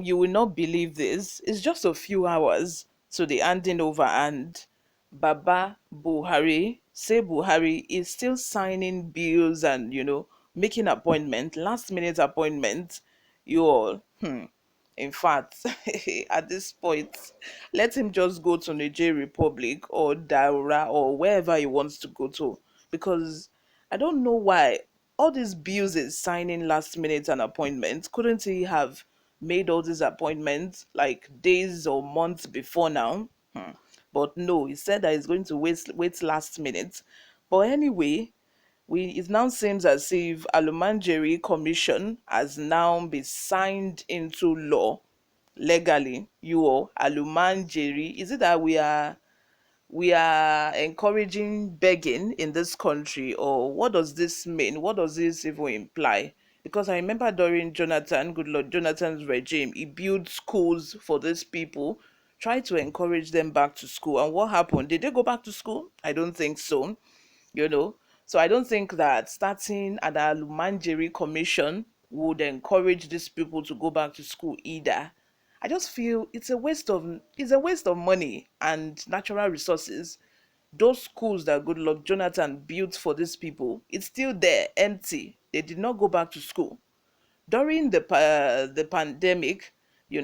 You will not believe this. It's just a few hours to the handing over, and Baba Buhari, say Buhari is still signing bills and making appointment, last minute appointment. You all, in fact, at this point, let him just go to Niger Republic or Daura or wherever he wants to go to, because I don't know why all these bills is signing last minute an appointment. Couldn't he have made all these appointments like days or months before now? But no, he said that he's going to wait last minute. But anyway, it now seems as if Alumanjeri Commission has now been signed into law legally. You all, Alumanjeri, is it that we are encouraging begging in this country, or what does this mean? What does this even imply? Because I remember during Jonathan, good Lord, Jonathan's regime, he built schools for these people, tried to encourage them back to school. And what happened? Did they go back to school? I don't think so, you know. So I don't think that starting an Alumanjeri commission would encourage these people to go back to school either. I just feel it's a waste of money and natural resources. Those schools that good luck Jonathan built for these people, it's still there, empty. They did not go back to school during the pandemic.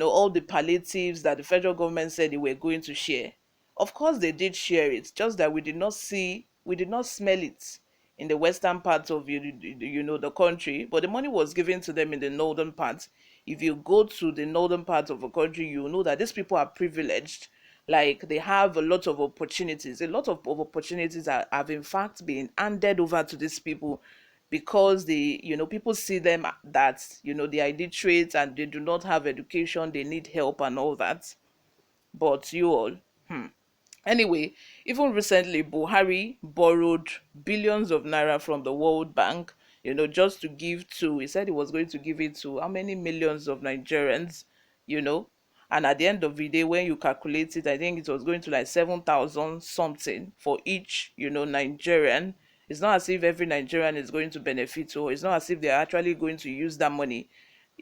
All the palliatives that the federal government said they were going to share, of course they did share it, just that we did not smell it in the western part of the country, but the money was given to them in the northern part. If you go to the northern part of the country, you know that these people are privileged. Like, they have a lot of opportunities have in fact been handed over to these people, because people see them that they are illiterate and they do not have education, they need help and all that. But you all, anyway, even recently, Buhari borrowed billions of naira from the World Bank, just to give to, he said he was going to give it to how many millions of Nigerians, you know. And at the end of the day, when you calculate it, I think it was going to like 7,000 something for each, Nigerian. It's not as if every Nigerian is going to benefit, or it's not as if they're actually going to use that money.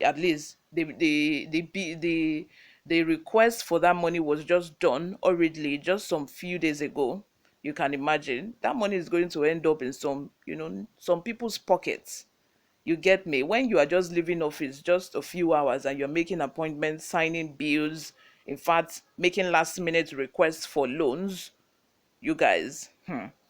At least the request for that money was just done hurriedly just some few days ago. You can imagine that money is going to end up in some people's pockets. You get me? When you are just leaving office just a few hours and you're making appointments, signing bills, in fact making last minute requests for loans, you guys.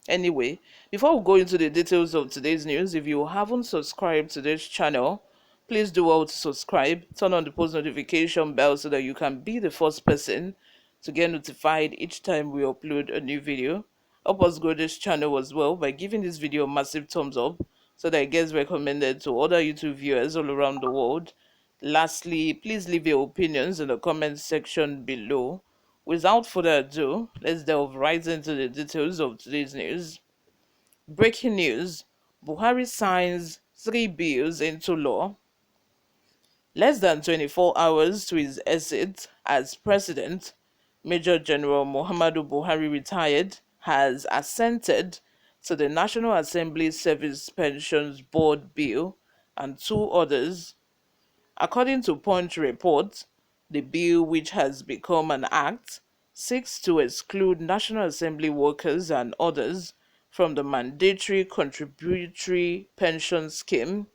Anyway, before we go into the details of today's news, if you haven't subscribed to this channel, please do well to subscribe, turn on the post notification bell so that you can be the first person to get notified each time we upload a new video. Help us grow this channel as well by giving this video a massive thumbs up so that it gets recommended to other YouTube viewers all around the world. Lastly, please leave your opinions in the comment section below. Without further ado, let's delve right into the details of today's news. Breaking news: Buhari signs three bills into law. Less than 24 hours to his exit as president, Major General Muhammadu Buhari, retired, has assented to the National Assembly Service Pensions Board bill and two others. According to Punch report, the bill, which has become an act, seeks to exclude National Assembly workers and others from the mandatory contributory pension scheme.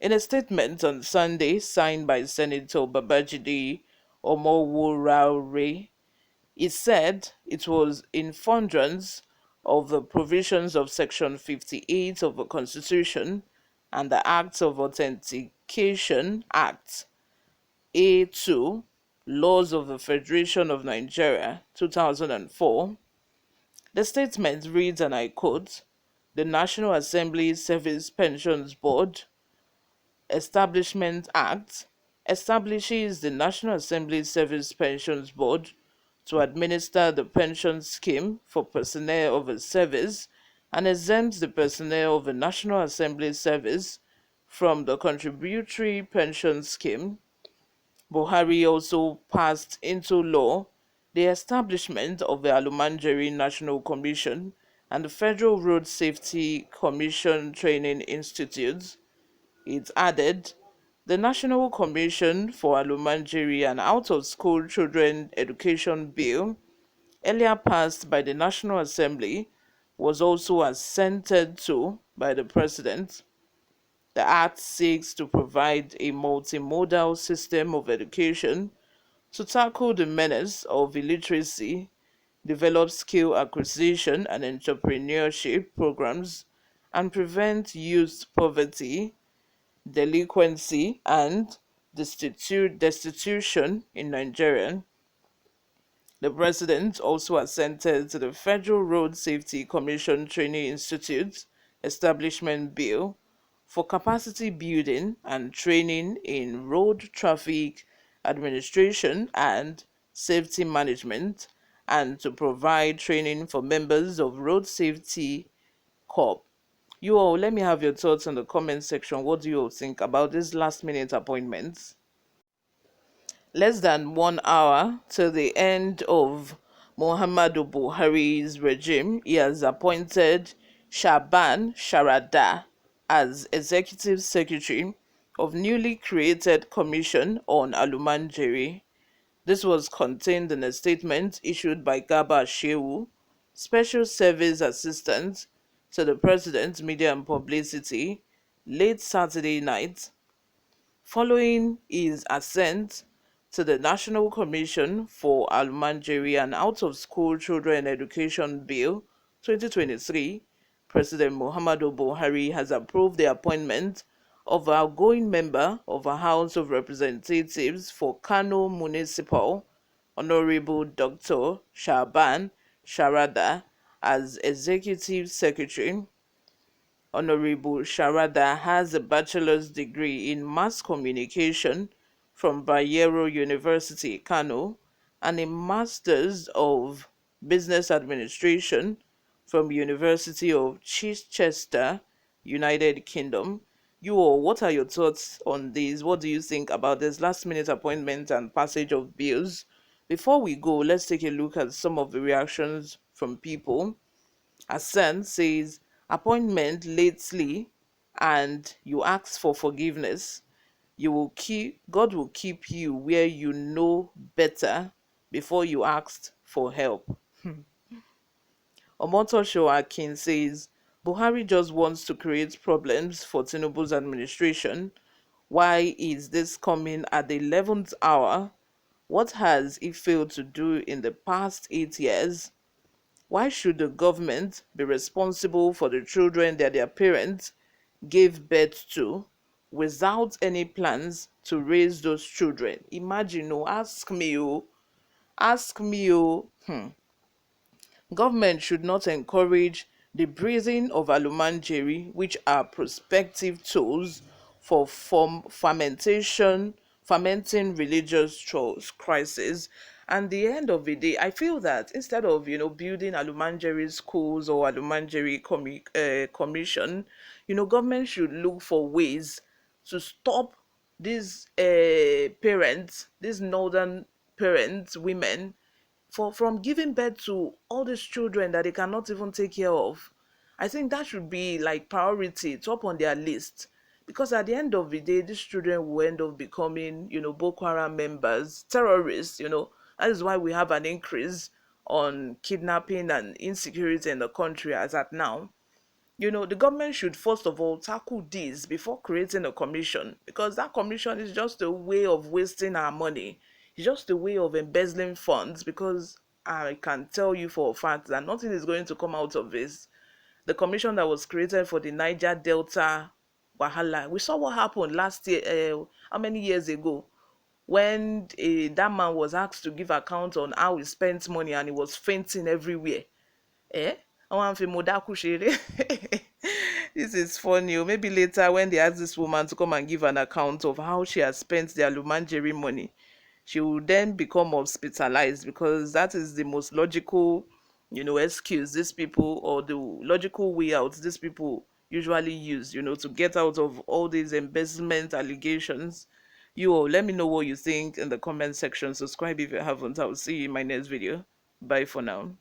In a statement on Sunday signed by Senator Babajide Omowuraure, it said it was in furtherance of the provisions of Section 58 of the Constitution and the Acts of Authentication Act A2, Laws of the Federation of Nigeria, 2004. The statement reads, and I quote, "The National Assembly Service Pensions Board Establishment Act establishes the National Assembly Service Pensions Board to administer the pension scheme for personnel of a service and exempts the personnel of the National Assembly Service from the contributory pension scheme. Buhari also passed into law the establishment of the Alumanjeri National Commission and the Federal Road Safety Commission Training Institutes. It added the National Commission for Alumanjeri and Out of School Children Education Bill, earlier passed by the National Assembly, was also assented to by the President. The Act seeks to provide a multimodal system of education to tackle the menace of illiteracy, develop skill acquisition and entrepreneurship programs, and prevent youth poverty, delinquency, and destitution in Nigeria. The president also assented to the Federal Road Safety Commission Training Institute Establishment Bill for capacity building and training in road traffic administration and safety management, and to provide training for members of Road Safety Corps. You all, let me have your thoughts in the comment section. What do you all think about this last minute appointments? Less than 1 hour to the end of Muhammadu Buhari's regime, he has appointed Shaban Sharada as Executive Secretary of newly created Commission on Alumanjeri. This was contained in a statement issued by Gaba Shehu, Special Service Assistant to the President's Media and Publicity, late Saturday night. Following his assent to the National Commission for Almanjeri and Out of School Children Education Bill 2023, President Muhammadu Buhari has approved the appointment of outgoing member of the House of Representatives for Kano Municipal, Honorable Dr. Shaban Sharada, as Executive Secretary. Honorable Sharada has a bachelor's degree in mass communication from Bayero University, Kano, and a master's of business administration from University of Chichester, United Kingdom. You all, what are your thoughts on this? What do you think about this last minute appointment and passage of bills? Before we go, let's take a look at some of the reactions from people. Hassan says, appointment lately and you ask for forgiveness, you will keep God will keep you where you know better before you asked for help. Omotosho Akin says, Buhari just wants to create problems for Tinubu's administration. Why is this coming at the 11th hour? What has he failed to do in the past 8 years? Why should the government be responsible for the children that their parents gave birth to without any plans to raise those children? Imagine, oh, ask me, oh, ask me, oh. Government should not encourage the breathing of alumanjeri, which are prospective tools for fermenting religious crisis. And the end of the day, I feel that instead of building alumanjeri schools or alumanjeri commission, government should look for ways to stop these parents, these northern parents, women, from giving birth to all these children that they cannot even take care of. I think that should be like priority top on their list, because at the end of the day these children will end up becoming Boko Haram members, terrorists. That is why we have an increase on kidnapping and insecurity in the country as at now. The government should first of all tackle this before creating a commission, because that commission is just a way of wasting our money. It's just a way of embezzling funds, because I can tell you for a fact that nothing is going to come out of this. The commission that was created for the Niger Delta Wahala, we saw what happened last year, how many years ago, when that man was asked to give account on how he spent money and he was fainting everywhere. Eh? Àwọn àǹfì mo dákú ṣeré. This is funny. Or maybe later when they ask this woman to come and give an account of how she has spent their Lumanjeri money, she will then become hospitalized, because that is the most logical, excuse these people, or the logical way out these people usually use, to get out of all these embezzlement allegations. You all, let me know what you think in the comment section. Subscribe if you haven't. I'll see you in my next video. Bye for now.